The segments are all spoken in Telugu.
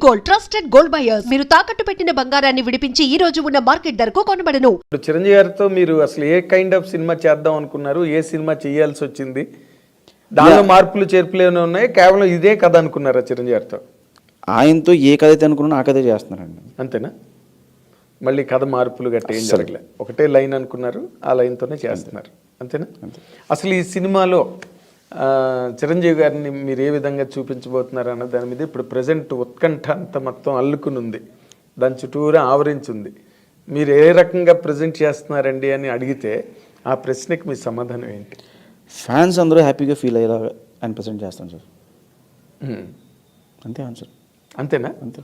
Gold, trusted gold buyers. మీరు తాకట్టు పెట్టిన బంగారాన్ని విడిపించి ఈ రోజు ఉన్న మార్కెట్ ధరకు కొనబడను. చిరంజీవి గారితో మీరు అసలు ఏ కైండ్ ఆఫ్ సినిమా చేద్దాం అనుకున్నారు? ఏ సినిమా చేయాల్సి వచ్చింది? దానిలో మార్పులు చేర్పులు ఏమైనా ఉన్నాయి? కేవలం ఇదే కథ అనుకున్నారా చిరంజీవి గారితో? ఆయనతో ఏ కథ అయితే అనుకున్నా ఆ కథే చేస్తున్నారండి. అంతేనా? మళ్ళీ కథ మార్పులు గట్ట ఏం జరగలే, ఒకటే లైన్ అనుకున్నారు, ఆ లైన్తోనే చేస్తున్నారు. అంతేనా? అసలు ఈ సినిమాలో చిరంజీవి గారిని మీరు ఏ విధంగా చూపించబోతున్నారు అన్న దాని మీద ఇప్పుడు ప్రజెంట్ ఉత్కంఠ అంతా మొత్తం అల్లుకుని ఉంది, దాని చుట్టూరా ఆవరించింది. మీరు ఏ రకంగా ప్రజెంట్ చేస్తున్నారండి అని అడిగితే ఆ ప్రశ్నకి మీ సమాధానం ఏంటి? ఫ్యాన్స్ అందరూ హ్యాపీగా ఫీల్ అయ్యేలాగా ఆయన ప్రజెంట్ చేస్తాను సార్. అంతే ఆన్సర్. అంతేనా? అంతే.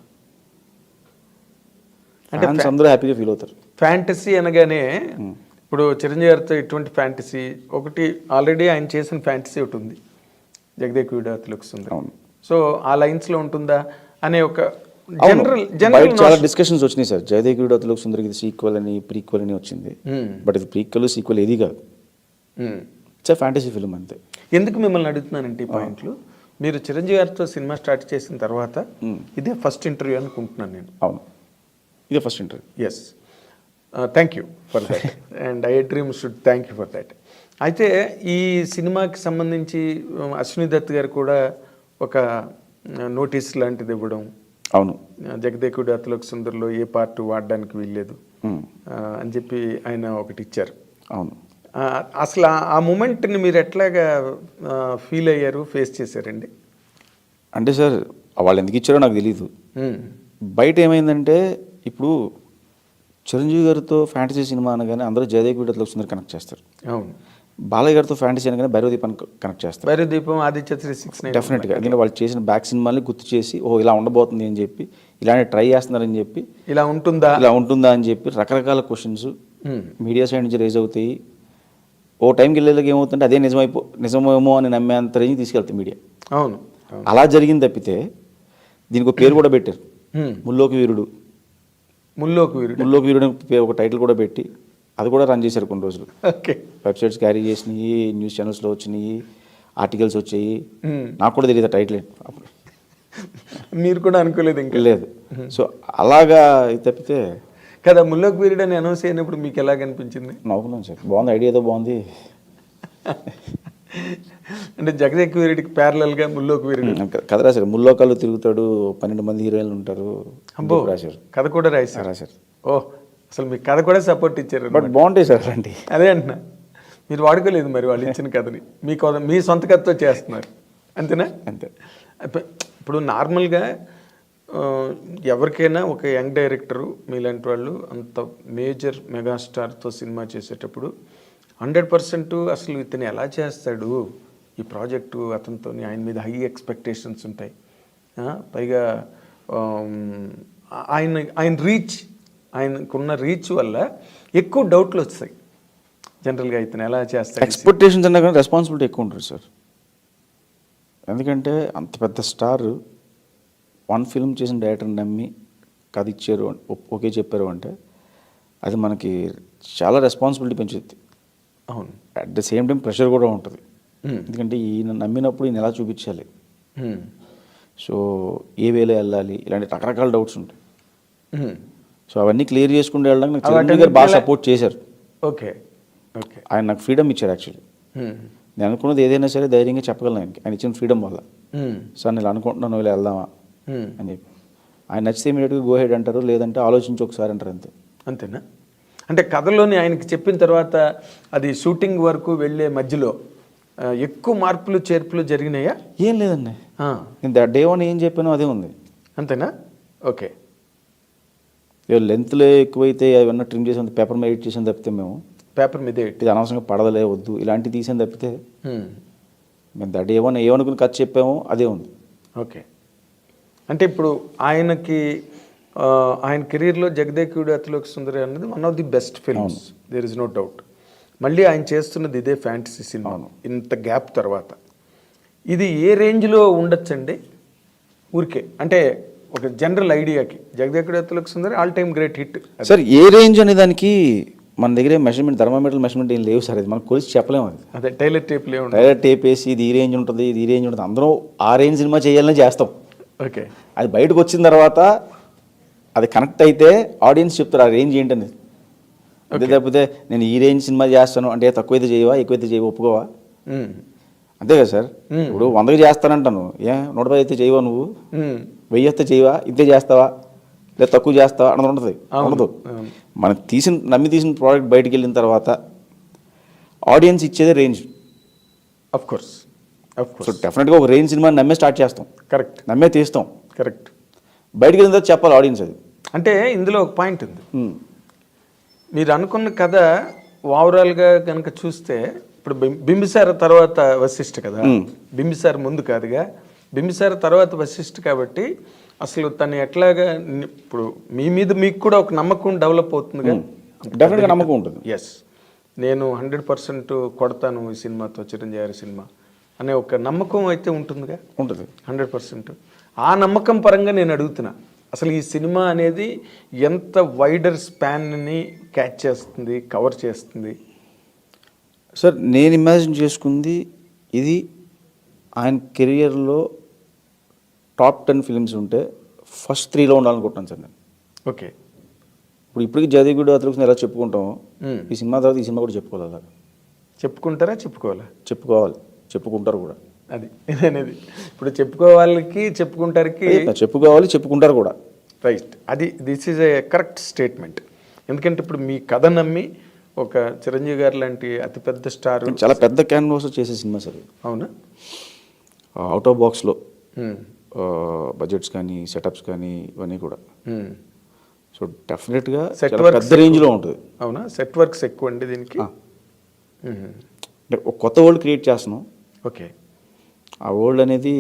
అంటే ఫ్యాన్స్ అందరూ హ్యాపీగా ఫీల్ అవుతారు. ఫ్యాంటసీ అనగానే ఇప్పుడు చిరంజీవి గారితో ఇటువంటి ఫ్యాంటసీ ఒకటి ఆల్రెడీ ఆయన చేసిన ఫ్యాంటసీ ఒకటి ఉంది, జగదేక వీరుడు సుందరి. సో ఆ లైన్స్లో ఉంటుందా అనే ఒక జనరల్ చాలా డిస్కషన్స్ వచ్చినాయి సార్. జగదేక వీరుడు సుందరికి ఇది సీక్వెల్ అని ప్రీక్వెల్ అని వచ్చింది. బట్ ఇది ప్రీక్వెల్ సీక్వెల్ ఏది కాదు, ఇట్స్ ఫ్యాంటసీ ఫిల్మ్ అంతే. ఎందుకు మిమ్మల్ని అడుగుతున్నానంటే ఈ పాయింట్లు, మీరు చిరంజీవి గారితో సినిమా స్టార్ట్ చేసిన తర్వాత ఇదే ఫస్ట్ ఇంటర్వ్యూ అనుకుంటున్నాను నేను. అవును, ఇదే first interview. Yes, thank you for that and I dream should thank you for that. అయితే ఈ సినిమాకి సంబంధించి అశ్విని దత్ గారు కూడా ఒక నోటీస్ లాంటిది ఇవ్వడం, అవును, జగదేకుడు అతిలోక సుందర్లో ఏ పార్ట్ వాడడానికి వీల్లేదు అని చెప్పి ఆయన ఒకటి ఇచ్చారు. అవును. అసలు ఆ మూమెంట్ని మీరు ఎట్లాగా ఫీల్ అయ్యారు, ఫేస్ చేశారండి? అంటే సార్ వాళ్ళు ఎందుకు ఇచ్చారో నాకు తెలీదు. బయట ఏమైందంటే ఇప్పుడు చిరంజీవి గారితో ఫ్యాంటసీ సినిమా అనగానే అందరూ జగదేక వీరుడు సుందరి కనెక్ట్ చేస్తారు. అవును. బాలయ్య గారితో ఫ్యాంటసీ అనగానే భైరవదీపాన్ని కనెక్ట్ చేస్తారు. భైరవదీపం, ఆదిత్య 369 డెఫినెట్గా. ఎందుకంటే వాళ్ళు చేసిన బ్యాక్ సినిమాల్ని గుర్తు చేసి ఇలా ఉండబోతుంది అని చెప్పి, ఇలాంటి ట్రై చేస్తున్నారని చెప్పి, ఇలా ఉంటుందా అని చెప్పి రకరకాల క్వశ్చన్స్ మీడియా సైడ్ నుంచి రేజ్ అవుతాయి. ఓ టైంకి వెళ్ళేలాగా ఏమవుతుంటే అదే నిజమేమో అని నమ్మేంత రేంజ్ తీసుకెళ్తాయి మీడియా. అవును, అలా జరిగింది తప్పితే దీనికి ఒక పేరు కూడా పెట్టారు, ముల్లోకి వీరుడు. ముల్లోకి వీరుడు ఒక టైటిల్ కూడా పెట్టి అది కూడా రన్ చేశారు కొన్ని రోజులు. ఓకే. వెబ్సైట్స్ క్యారీ చేసినాయి, న్యూస్ ఛానల్స్లో వచ్చినాయి, ఆర్టికల్స్ వచ్చాయి. నాకు కూడా తెలియదు టైటిల్ ఏంటి అప్పుడు. మీరు కూడా అనుకోలేదు? ఇంకా లేదు. సో అలాగా తప్పితే కదా. ముల్లోకి వీరుడు అని అనౌన్స్ అయినప్పుడు మీకు ఎలా కనిపించింది? నవ్వుకున్నాను సార్, బాగుంది, ఐడియా ఏదో బాగుంది. అంటే జగదేక వీరుడికి ప్యారలల్గా ముల్లోకి వీరుడు కథ రాశారు. ముల్లోకాలు తిరుగుతాడు, 12 మంది హీరోయిన్లు ఉంటారు. రాశారు, కథ కూడా రాశారు. ఓ, అసలు మీ కథ కూడా సపోర్ట్ ఇచ్చారు. బట్ బాగుంటాయి సార్ అలాంటి. అదే అంటున్నా, మీరు వాడుకోలేదు మరి వాళ్ళు ఇచ్చిన కథని, మీ సొంత కథతో చేస్తున్నారు. అంతేనా? అంతే. ఇప్పుడు నార్మల్గా ఎవరికైనా ఒక యంగ్ డైరెక్టరు మీలాంటి వాళ్ళు అంత మేజర్ మెగాస్టార్తో సినిమా చేసేటప్పుడు 100% అసలు ఇతను ఎలా చేస్తాడు ఈ ప్రాజెక్టు, అతనితో ఆయన మీద హై ఎక్స్పెక్టేషన్స్ ఉంటాయి. పైగా ఆయనకున్న రీచ్ వల్ల ఎక్కువ డౌట్లు వస్తాయి జనరల్గా, ఇతను ఎలా చేస్తాడు. ఎక్స్పెక్టేషన్స్ అన్నా కానీ రెస్పాన్సిబిలిటీ ఎక్కువ ఉంటుంది సార్. ఎందుకంటే అంత పెద్ద స్టార్ వన్ ఫిల్మ్ చేసిన డైరెక్టర్ని నమ్మి కథ ఇచ్చారు, ఓకే చెప్పారు అంటే అది మనకి చాలా రెస్పాన్సిబిలిటీ పెంచుద్ది. అవును. At the same time pressure కూడా ఉంటుంది. ఎందుకంటే ఈయన నమ్మినప్పుడు ఈయన ఎలా చూపించాలి, సో ఏ వేలో వెళ్ళాలి, ఇలాంటి రకరకాల డౌట్స్ ఉంటాయి. సో అవన్నీ క్లియర్ చేసుకుంటూ వెళ్ళడానికి నాకు చిరంజీవి గారు బాగా సపోర్ట్ చేశారు. ఓకే. ఓకే. ఆయన నాకు ఫ్రీడమ్ ఇచ్చారు. యాక్చువల్లీ నేను అనుకున్నది ఏదైనా సరే ధైర్యంగా చెప్పగలను ఆయన ఇచ్చిన ఫ్రీడమ్ వల్ల. సార్ నేను అనుకుంటున్నాను ఇలా వెళ్దామా అని చెప్పి, ఆయన నచ్చితే ఇమీడియట్గా గో హెడ్ అంటారు, లేదంటే ఆలోచించి ఒకసారి అంటారు. అంతేనా? అంటే కథలోని ఆయనకి చెప్పిన తర్వాత అది షూటింగ్ వరకు వెళ్ళే మధ్యలో ఎక్కువ మార్పులు చేర్పులు జరిగినాయా? ఏం లేదండి, నేను డే వన్ ఏం చెప్పానో అదే ఉంది. అంతేనా? ఓకే. లెంత్లో ఎక్కువైతే అవన్నీ ట్రిమ్ చేసాం, పేపర్ మీద ఎడిట్ చేసాం తప్పితే, మేము పేపర్ మీద ఇది అనవసరంగా పడదలే వద్దు ఇలాంటివి తీసాం తప్పితే, మేము డే వన్ ఏమనుకుని కథ చెప్పామో అదే ఉంది. ఓకే. అంటే ఇప్పుడు ఆయన కెరీర్లో జగదేక వీరుడు అతిలోక సుందరి అన్నది one of the best films, there is no doubt. మళ్ళీ ఆయన చేస్తున్నది ఇదే ఫ్యాంటసీ సినిమా ఇంత గ్యాప్ తర్వాత. ఇది ఏ రేంజ్లో ఉండొచ్చండి ఊరికే? అంటే ఒక జనరల్ ఐడియాకి Jagadeka Veerudu Athiloka Sundari all time great hit sir. ఏ రేంజ్ అనే దానికి మన దగ్గర మెజర్మెంట్, థర్మామీటర్ మెజర్మెంట్ ఏం లేవు సార్. అది మనం కొలిసి చెప్పలేము. అది అదే టైలర్ టేప్ లేవు. టైలర్ టేప్ వేసి ఇది ఈ రేంజ్ ఉంటుంది, ఇది ఈ రేంజ్ ఉంటుంది, అందరూ ఆ రేంజ్ సినిమా చేయాలని చేస్తాం. ఓకే. అది బయటకు వచ్చిన తర్వాత అది కనెక్ట్ అయితే ఆడియన్స్ చెప్తారు ఆ రేంజ్ ఏంటని. అదే తప్పితే నేను ఈ రేంజ్ సినిమా చేస్తాను అంటే తక్కువైతే చేయవా ఎక్కువైతే చేయవా ఒప్పుకోవా, అంతే కదా సార్. ఇప్పుడు 100కి చేస్తానంటాను, 110 అయితే చేయవా నువ్వు, 1000 అయితే చేయవా, ఇంతే చేస్తావా లేదా తక్కువ చేస్తావా అన్నది ఉంటుంది. ఉండదు. మనం నమ్మి తీసిన ప్రోడక్ట్ బయటికి వెళ్ళిన తర్వాత ఆడియన్స్ ఇచ్చేదే రేంజ్. అఫ్ కోర్స్ సో డెఫినెట్గా ఒక రేంజ్ సినిమా నమ్మే స్టార్ట్ చేస్తాం, కరెక్ట్, నమ్మే తీస్తాం. కరెక్ట్. బయటికి వెళ్ళిన తర్వాత చెప్పాలి ఆడియన్స్ అది. అంటే ఇందులో ఒక పాయింట్ ఉంది. మీరు అనుకున్న కథ ఓవరాల్గా కనుక చూస్తే ఇప్పుడు బింబిసార తర్వాత వశిష్ఠ కదా, బింబిసార ముందు కాదుగా, బింబిసార తర్వాత వశిష్ఠ కాబట్టి అసలు తను ఎట్లాగా ఇప్పుడు మీ మీద మీకు కూడా ఒక నమ్మకం డెవలప్ అవుతుందిగా. డెఫినెట్గా నమ్మకం ఉంటుంది. ఎస్, నేను 100% కొడతాను ఈ సినిమాతో, చిరంజీవి గారి సినిమా అనే ఒక నమ్మకం అయితే ఉంటుందిగా. ఉంటుంది 100%. ఆ నమ్మకం పరంగా నేను అడుగుతున్నా, అసలు ఈ సినిమా అనేది ఎంత వైడర్ స్పాన్ని క్యాచ్ చేస్తుంది, కవర్ చేస్తుంది? సార్ నేను ఇమాజిన్ చేసుకుంది ఇది ఆయన కెరియర్లో టాప్ 10 ఫిలిమ్స్ ఉంటే ఫస్ట్ 3లో ఉండాలనుకుంటున్నాను సార్ నేను. ఓకే. ఇప్పటికి జదిగుడు అతను ఎలా చెప్పుకుంటాం, ఈ సినిమా తర్వాత ఈ సినిమా కూడా చెప్పుకోవాలి. అలా చెప్పుకుంటారా, చెప్పుకోవాలా? చెప్పుకోవాలి, చెప్పుకుంటారు కూడా. అది అనేది ఇప్పుడు చెప్పుకోవాలకి చెప్పుకుంటారికి, చెప్పుకోవాలి చెప్పుకుంటారు కూడా. రైట్. అది this is a correct statement. ఎందుకంటే ఇప్పుడు మీ కథ నమ్మి ఒక చిరంజీవి గారు లాంటి అతిపెద్ద స్టార్, చాలా పెద్ద క్యాన్వాస్ చేసే సినిమా సార్. అవునా? అవుట్ ఆఫ్ బాక్స్లో బడ్జెట్స్ కానీ సెటప్స్ కానీ ఇవన్నీ కూడా. సో డెఫినెట్గా పెద్ద రేంజ్లో ఉంటుంది. అవునా? సెట్ వర్క్స్ ఎక్కువ అండి దీనికి. అంటే ఒక కొత్త వరల్డ్ క్రియేట్ చేస్తున్నాం. ఓకే. ఆ వరల్డ్ అనేది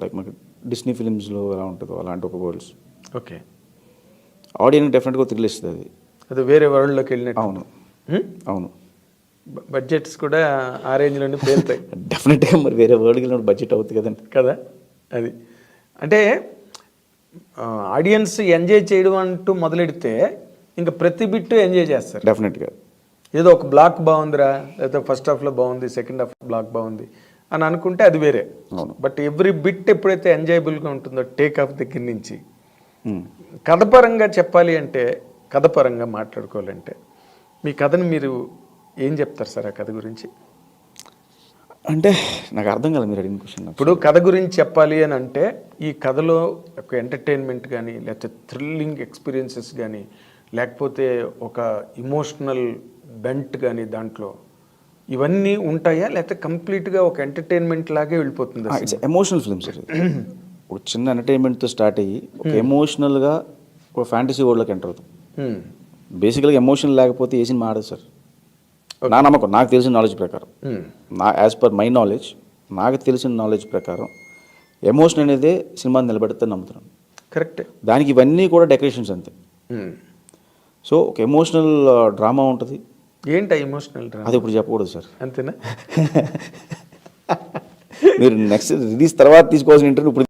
లైక్ మనకి డిస్నీ ఫిలిమ్స్లో ఎలా ఉంటుందో అలాంటి ఒక వరల్డ్స్. ఓకే. ఆడియన్స్ డెఫినెట్గా థ్రిల్ ఇస్తుంది అది. అది వేరే వరల్డ్లోకి వెళ్ళినట్టు. అవును, అవును. బడ్జెట్స్ కూడా ఆ రేంజ్లోనే పేరుతాయి. డెఫినెట్గా మరి వేరే వరల్డ్కి వెళ్ళినప్పుడు బడ్జెట్ అవుతుంది కదండి. కదా. అది అంటే ఆడియన్స్ ఎంజాయ్ చేయడం అంటూ మొదలెడితే ఇంకా ప్రతి బిట్టు ఎంజాయ్ చేస్తారు డెఫినెట్గా. ఏదో ఒక బ్లాక్ బాగుందిరా, లేకపోతే ఫస్ట్ హాఫ్లో బాగుంది, సెకండ్ హాఫ్ బ్లాక్ బాగుంది అని అనుకుంటే అది వేరే. బట్ ఎవ్రీ బిట్ ఎప్పుడైతే ఎంజాయబుల్గా ఉంటుందో టేక్ ఆఫ్ దగ్గర నుంచి, కథపరంగా చెప్పాలి అంటే, కథపరంగా మాట్లాడుకోవాలంటే మీ కథను మీరు ఏం చెప్తారు సార్ ఆ కథ గురించి? అంటే నాకు అర్థం కాలేదు మీరు అడిగిన క్వశ్చన్. ఇప్పుడు కథ గురించి చెప్పాలి అని అంటే ఈ కథలో ఒక ఎంటర్టైన్మెంట్ కానీ, లేకపోతే థ్రిల్లింగ్ ఎక్స్పీరియన్సెస్ కానీ, లేకపోతే ఒక ఇమోషనల్ బెంట్ కానీ దాంట్లో ఇవన్నీ ఉంటాయా, లేకపోతే కంప్లీట్గా ఒక ఎంటర్టైన్మెంట్ లాగే వెళ్ళిపోతుందా? It's emotional film sir. ఒక చిన్న ఎంటర్టైన్మెంట్తో స్టార్ట్ అయ్యి ఒక ఎమోషనల్గా ఒక ఫ్యాంటసీ వరల్డ్లోకి ఎంటర్ అవుతాం. బేసికల్గా ఎమోషన్ లేకపోతే ఏ సినిమా ఆడదు సార్. నా నమ్మకం, నాకు తెలిసిన నాలెడ్జ్ ప్రకారం, యాజ్ పర్ మై నాలెడ్జ్, నాకు తెలిసిన నాలెడ్జ్ ప్రకారం ఎమోషన్ అనేది సినిమాని నిలబెడితే నమ్ముతున్నాను. కరెక్ట్. దానికి ఇవన్నీ కూడా డెకరేషన్స్ అంతే. సో ఒక ఎమోషనల్ డ్రామా ఉంటుంది. ఏంటి ఎమోషనల్ డ్రామా? అది ఇప్పుడు చెప్పకూడదు సార్. అంతేనా? మీరు నెక్స్ట్ రిలీజ్ తర్వాత తీసుకోవాల్సిన ఇంటర్వ్యూ ఇప్పుడు